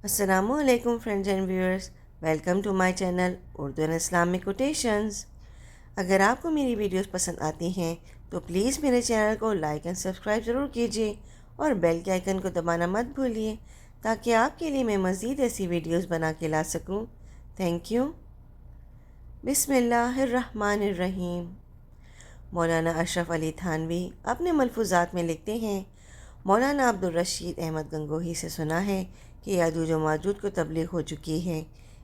السلام علیکم friends and viewers, welcome to my channel Urdu and Islamic quotations. اگر آپ کو میری ویڈیوز پسند آتی ہیں تو پلیز میرے چینل کو لائک اینڈ سبسکرائب ضرور کیجیے اور بیل کے آئیکن کو دبانا مت بھولیے تاکہ آپ کے لیے میں مزید ایسی ویڈیوز بنا کے لا سکوں۔ Thank you. بسم اللہ الرحمن الرحیم۔ مولانا اشرف علی تھانوی اپنے ملفوظات میں لکھتے ہیں، مولانا عبدالرشید احمد گنگوہی سے سنا ہے کہ یاجوج و ماجوج کو تبلیغ ہو چکی ہے،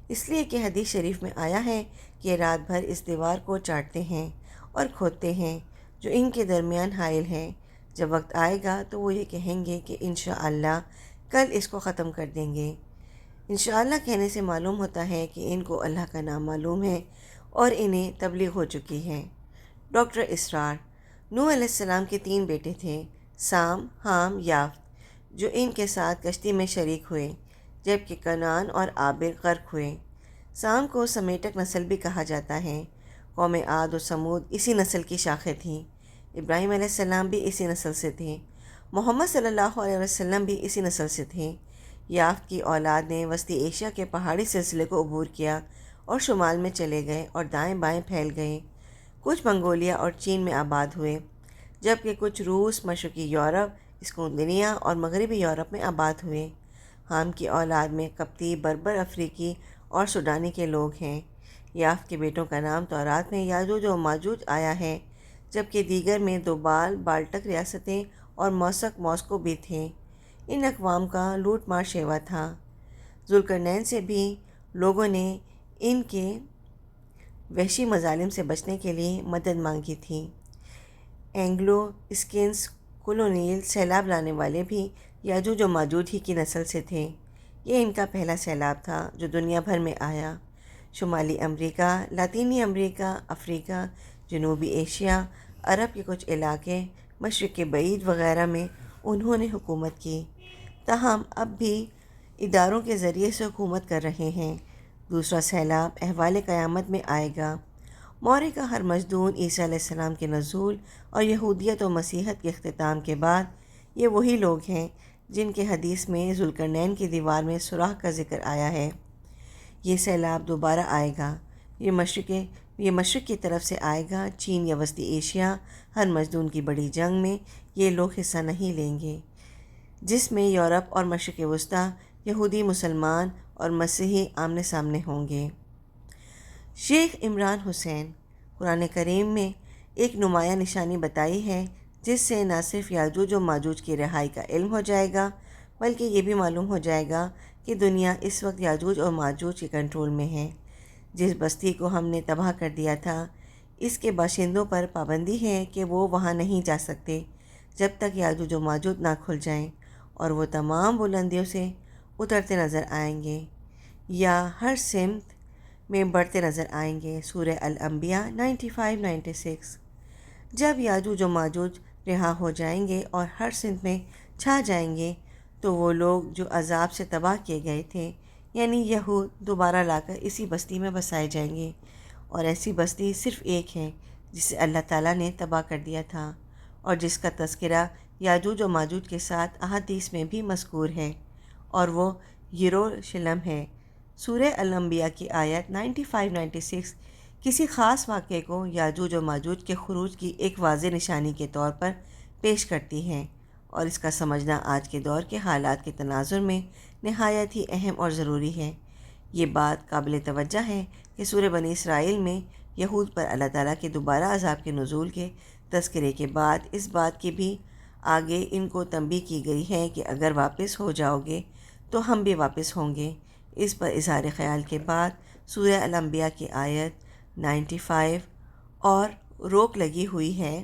اس لیے کہ حدیث شریف میں آیا ہے کہ رات بھر اس دیوار کو چاٹتے ہیں اور کھودتے ہیں جو ان کے درمیان حائل ہے۔ جب وقت آئے گا تو وہ یہ کہیں گے کہ انشاءاللہ کل اس کو ختم کر دیں گے۔ انشاءاللہ کہنے سے معلوم ہوتا ہے کہ ان کو اللہ کا نام معلوم ہے اور انہیں تبلیغ ہو چکی ہے۔ ڈاکٹر اسرار۔ نوح علیہ السلام کے 3 بیٹے تھے، سام، حام، یافت، جو ان کے ساتھ کشتی میں شریک ہوئے، جبکہ کنعان اور عابر غرق ہوئے۔ سام کو سمیٹک نسل بھی کہا جاتا ہے۔ قوم عاد و سمود اسی نسل کی شاخیں تھیں۔ ابراہیم علیہ السلام بھی اسی نسل سے تھے۔ محمد صلی اللہ علیہ وسلم بھی اسی نسل سے تھے۔ یافت کی اولاد نے وسطی ایشیا کے پہاڑی سلسلے کو عبور کیا اور شمال میں چلے گئے اور دائیں بائیں پھیل گئے۔ کچھ منگولیا اور چین میں آباد ہوئے، جبکہ کچھ روس، مشرقی یورپ، اسکندنیا اور مغربی یورپ میں آباد ہوئے۔ حام کی اولاد میں قبطی، بربر افریقی اور سوڈانی کے لوگ ہیں۔ یافت کے بیٹوں کا نام تورات میں یاجوج و ماجوج آیا ہے، جبکہ دیگر میں دوبال، بالٹک ریاستیں اور موسک ماسکو بھی تھے۔ ان اقوام کا لوٹ مار شیوا تھا۔ ذوالقرنین سے بھی لوگوں نے ان کے وحشی مظالم سے بچنے کے لیے مدد مانگی تھی۔ اینگلو اسکینس کولونیل سیلاب لانے والے بھی یاجوج و ماجوج ہی کی نسل سے تھے۔ یہ ان کا پہلا سیلاب تھا جو دنیا بھر میں آیا۔ شمالی امریکہ، لاطینی امریکہ، افریقہ، جنوبی ایشیا، عرب کے کچھ علاقے، مشرق بعید وغیرہ میں انہوں نے حکومت کی، تاہم اب بھی اداروں کے ذریعے سے حکومت کر رہے ہیں۔ دوسرا سیلاب احوال قیامت میں آئے گا۔ موری کا ہر مجدون عیسیٰ علیہ السلام کے نزول اور یہودیت و مسیحیت کے اختتام کے بعد یہ وہی لوگ ہیں جن کے حدیث میں ذوالقرنین کی دیوار میں سوراخ کا ذکر آیا ہے۔ یہ سیلاب دوبارہ آئے گا۔ یہ مشرق کی طرف سے آئے گا۔ چین یا وسطی ایشیا، ہر مجدون کی بڑی جنگ میں یہ لوگ حصہ نہیں لیں گے، جس میں یورپ اور مشرق وسطیٰ، یہودی، مسلمان اور مسیحی آمنے سامنے ہوں گے۔ شیخ عمران حسین۔ قرآن کریم میں ایک نمایاں نشانی بتائی ہے جس سے نہ صرف یاجوج و ماجوج کی رہائی کا علم ہو جائے گا بلکہ یہ بھی معلوم ہو جائے گا کہ دنیا اس وقت یاجوج اور ماجوج کے کنٹرول میں ہے۔ جس بستی کو ہم نے تباہ کر دیا تھا، اس کے باشندوں پر پابندی ہے کہ وہ وہاں نہیں جا سکتے جب تک یاجوج و ماجوج نہ کھل جائیں، اور وہ تمام بلندیوں سے اترتے نظر آئیں گے یا ہر سمت میں بڑھتے نظر آئیں گے۔ سورہ الانبیاء 95-96۔ جب یاجوج و ماجوج رہا ہو جائیں گے اور ہر سمت میں چھا جائیں گے تو وہ لوگ جو عذاب سے تباہ کیے گئے تھے، یعنی یہود، دوبارہ لا کر اسی بستی میں بسائے جائیں گے، اور ایسی بستی صرف ایک ہے جسے اللہ تعالیٰ نے تباہ کر دیا تھا اور جس کا تذکرہ یاجوج و ماجوج کے ساتھ احادیث میں بھی مذکور ہے، اور وہ یروشلم ہے۔ سورہ الانبیاء کی آیت 95-96 کسی خاص واقعے کو یاجوج و ماجوج کے خروج کی ایک واضح نشانی کے طور پر پیش کرتی ہے، اور اس کا سمجھنا آج کے دور کے حالات کے تناظر میں نہایت ہی اہم اور ضروری ہے۔ یہ بات قابل توجہ ہے کہ سورہ بنی اسرائیل میں یہود پر اللہ تعالیٰ کے دوبارہ عذاب کے نزول کے تذکرے کے بعد اس بات کی بھی آگے ان کو تنبیہ کی گئی ہے کہ اگر واپس ہو جاؤ گے تو ہم بھی واپس ہوں گے۔ اس پر اظہار خیال کے بعد سورہ الانبیاء کی آیت 95 اور روک لگی ہوئی ہے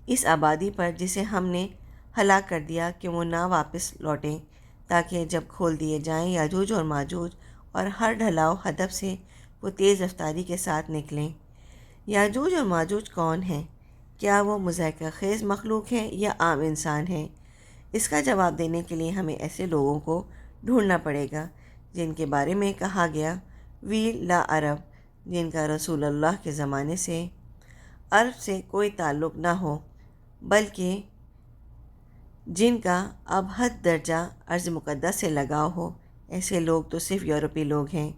اس آبادی پر جسے ہم نے ہلاک کر دیا کہ وہ نہ واپس لوٹیں، تاکہ جب کھول دیے جائیں یاجوج اور ماجوج اور ہر ڈھلاؤ ہدف سے وہ تیز رفتاری کے ساتھ نکلیں۔ یاجوج اور ماجوج کون ہیں؟ کیا وہ مضحکہ خیز مخلوق ہیں یا عام انسان ہیں؟ اس کا جواب دینے کے لیے ہمیں ایسے لوگوں کو ڈھونڈنا پڑے گا جن کے بارے میں کہا گیا ویل لا عرب، جن کا رسول اللہ کے زمانے سے عرب سے کوئی تعلق نہ ہو، بلکہ جن کا اب حد درجہ ارض مقدس سے لگاؤ ہو۔ ایسے لوگ تو صرف یورپی لوگ ہیں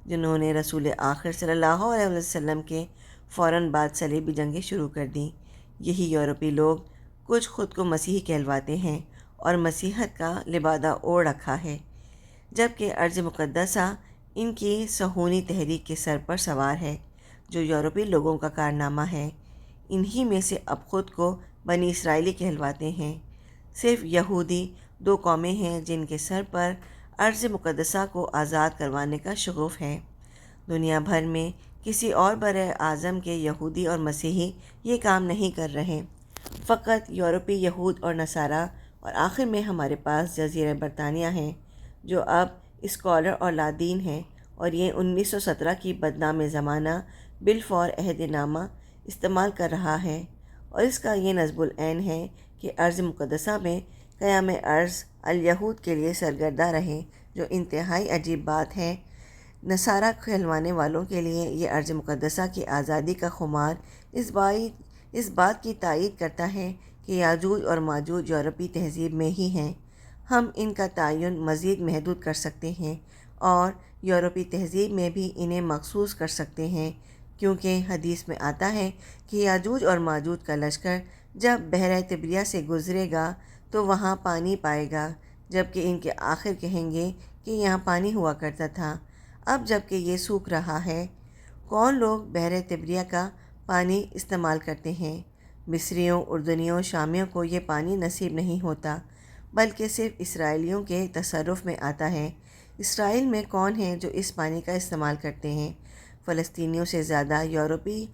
جنہوں نے رسول آخر صلی اللہ علیہ وسلم کے فوراً بعد صلیبی جنگیں شروع کر دیں۔ یہی یورپی لوگ کچھ خود کو مسیحی کہلواتے ہیں اور مسیحت کا لبادہ اوڑھ رکھا ہے، جبکہ ارض مقدسہ ان کی صہیونی تحریک کے سر پر سوار ہے، جو یورپی لوگوں کا کارنامہ ہے۔ انہی میں سے اب خود کو بنی اسرائیلی کہلواتے ہیں۔ صرف یہودی دو قومیں ہیں جن کے سر پر ارض مقدسہ کو آزاد کروانے کا شغف ہے۔ دنیا بھر میں کسی اور بر اعظم کے یہودی اور مسیحی یہ کام نہیں کر رہے، فقط یورپی یہود اور نصارہ، اور آخر میں ہمارے پاس جزیرہ برطانیہ ہیں جو اب اسکالر اور لادین ہیں، اور یہ 1917 کی بدنام زمانہ بالفور عہد نامہ استعمال کر رہا ہے، اور اس کا یہ نصب العین ہے کہ ارض مقدسہ میں قیام ارض الیہود کے لیے سرگردہ رہے، جو انتہائی عجیب بات ہے۔ نصارہ کہلوانے والوں کے لیے یہ ارض مقدسہ کی آزادی کا خمار اس بات کی تائید کرتا ہے کہ یاجوج اور ماجوج یورپی تہذیب میں ہی ہیں۔ ہم ان کا تعین مزید محدود کر سکتے ہیں اور یورپی تہذیب میں بھی انہیں مخصوص کر سکتے ہیں، کیونکہ حدیث میں آتا ہے کہ یاجوج اور ماجوج کا لشکر جب بحیرہ طبریہ سے گزرے گا تو وہاں پانی پائے گا، جبکہ ان کے آخر کہیں گے کہ یہاں پانی ہوا کرتا تھا۔ اب جب کہ یہ سوکھ رہا ہے، کون لوگ بحیرہ طبریہ کا پانی استعمال کرتے ہیں؟ مصریوں، اردنیوں، شامیوں کو یہ پانی نصیب نہیں ہوتا، بلکہ صرف اسرائیلیوں کے تصرف میں آتا ہے۔ اسرائیل میں کون ہیں جو اس پانی کا استعمال کرتے ہیں؟ فلسطینیوں سے زیادہ یورپی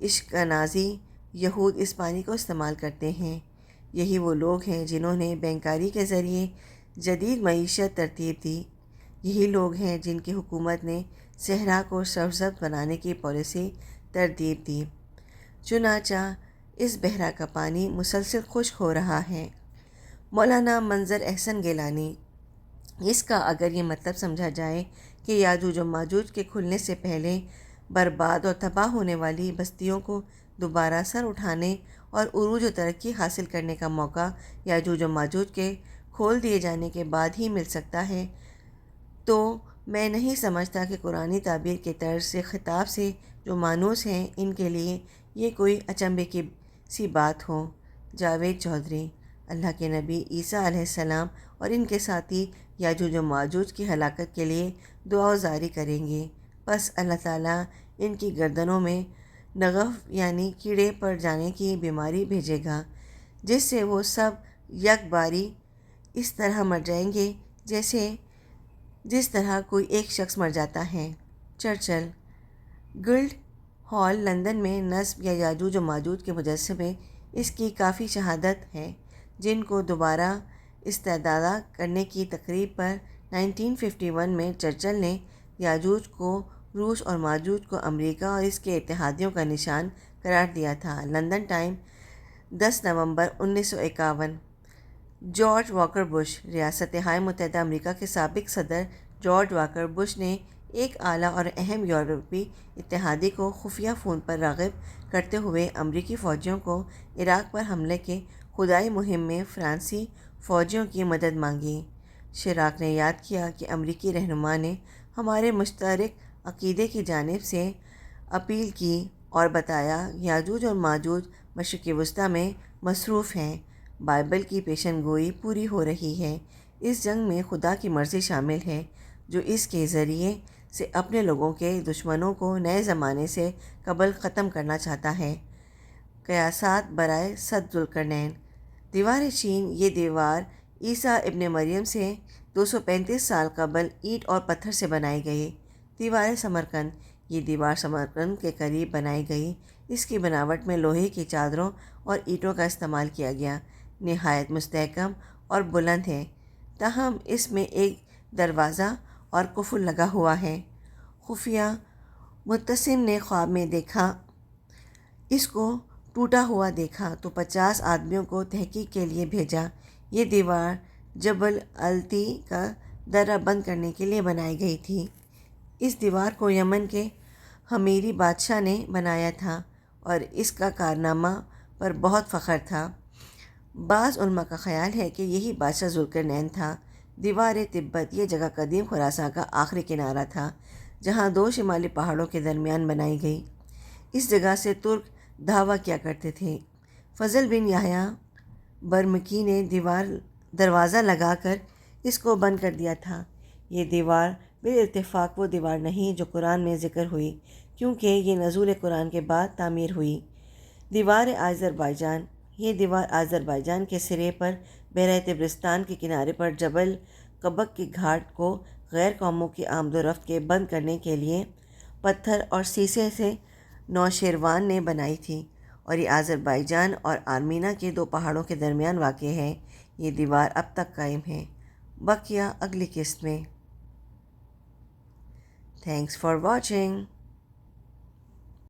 اشکنازی یہود اس پانی کو استعمال کرتے ہیں۔ یہی وہ لوگ ہیں جنہوں نے بینکاری کے ذریعے جدید معیشت ترتیب دی۔ یہی لوگ ہیں جن کی حکومت نے صحرا کو سرسبز بنانے کی پالیسی ترتیب دی۔ چنانچہ اس بحیرہ کا پانی مسلسل خشک ہو رہا ہے۔ مولانا منظر احسن گیلانی، اس کا اگر یہ مطلب سمجھا جائے کہ یاجوج و ماجوج کے کھلنے سے پہلے برباد اور تباہ ہونے والی بستیوں کو دوبارہ سر اٹھانے اور عروج و ترقی حاصل کرنے کا موقع یاجوج و ماجوج کے کھول دیے جانے کے بعد ہی مل سکتا ہے، تو میں نہیں سمجھتا کہ قرآنی تعبیر کے طرز سے خطاب سے جو مانوس ہیں ان کے لیے یہ کوئی اچنبھے کی سی بات ہو۔ جاوید چودھری۔ اللہ کے نبی عیسیٰ علیہ السلام اور ان کے ساتھی یاجوج و ماجوج کی ہلاکت کے لیے دعا جاری کریں گے، پس اللہ تعالیٰ ان کی گردنوں میں نغف یعنی کیڑے پڑ جانے کی بیماری بھیجے گا، جس سے وہ سب یک باری اس طرح مر جائیں گے جس طرح کوئی ایک شخص مر جاتا ہے۔ چرچل۔ گلڈ ہال لندن میں نصب یا یاجوج و ماجوج کے مجسمے اس کی کافی شہادت ہے، جن کو دوبارہ استعادہ کرنے کی تقریب پر 1951 میں چرچل نے یاجوج کو روس اور ماجوج کو امریکہ اور اس کے اتحادیوں کا نشان قرار دیا تھا۔ لندن ٹائم، 10 نومبر 1951۔ George Walker Bush. ریاستہائے متحدہ امریکہ کے سابق صدر جارج واکر بش نے ایک اعلیٰ اور اہم یورپی اتحادی کو خفیہ فون پر راغب کرتے ہوئے امریکی فوجیوں کو عراق پر حملے کے خودائی مہم میں فرانسیسی فوجیوں کی مدد مانگی۔ شیراک نے یاد کیا کہ امریکی رہنما نے ہمارے مشترک عقیدے کی جانب سے اپیل کی اور بتایا یاجوج اور ماجوج مشرق وسطیٰ میں مصروف ہیں۔ بائبل کی پیشن گوئی پوری ہو رہی ہے۔ اس جنگ میں خدا کی مرضی شامل ہے، جو اس کے ذریعے سے اپنے لوگوں کے دشمنوں کو نئے زمانے سے قبل ختم کرنا چاہتا ہے۔ قیاسات برائے صد ذوالقرنین۔ دیوار چین۔ یہ دیوار عیسیٰ ابن مریم سے 235 سال قبل اینٹ اور پتھر سے بنائی گئی۔ دیوار سمرقند۔ یہ دیوار سمرقند کے قریب بنائی گئی۔ اس کی بناوٹ میں لوہے کی چادروں اور اینٹوں کا استعمال کیا گیا۔ نہایت مستحکم اور بلند ہے، تاہم اس میں ایک دروازہ اور قفل لگا ہوا ہے۔ خفیہ متصم نے خواب میں دیکھا، اس کو ٹوٹا ہوا دیکھا تو 50 آدمیوں کو تحقیق کے لیے بھیجا۔ یہ دیوار جبل الطی کا درہ بند کرنے کے لیے بنائی گئی تھی۔ اس دیوار کو یمن کے حمیری بادشاہ نے بنایا تھا اور اس کا کارنامہ پر بہت فخر تھا۔ بعض علماء کا خیال ہے کہ یہی بادشاہ ذوالقرنین تھا۔ دیوار تبت یہ جگہ قدیم خراساں کا آخری کنارہ تھا جہاں دو شمالی پہاڑوں کے درمیان بنائی گئی۔ اس جگہ سے ترک دعویٰ کیا کرتے تھے۔ فضل بن یحییٰ برمکی نے دروازہ لگا کر اس کو بند کر دیا تھا۔ یہ دیوار بالاتفاق وہ دیوار نہیں جو قرآن میں ذکر ہوئی، کیونکہ یہ نزول قرآن کے بعد تعمیر ہوئی۔ دیوار آذربائیجان یہ دیوار آذربائیجان کے سرے پر بحیرہ طبرستان کے کنارے پر جبل قبق کے گھاٹ کو غیر قوموں کی آمد و رفت کے بند کرنے کے لیے پتھر اور سیسے سے نوشیروان نے بنائی تھی، اور یہ آذربائیجان اور آرمینہ کے دو پہاڑوں کے درمیان واقع ہے۔ یہ دیوار اب تک قائم ہے۔ بقیہ اگلی قسط میں۔ Thanks for watching.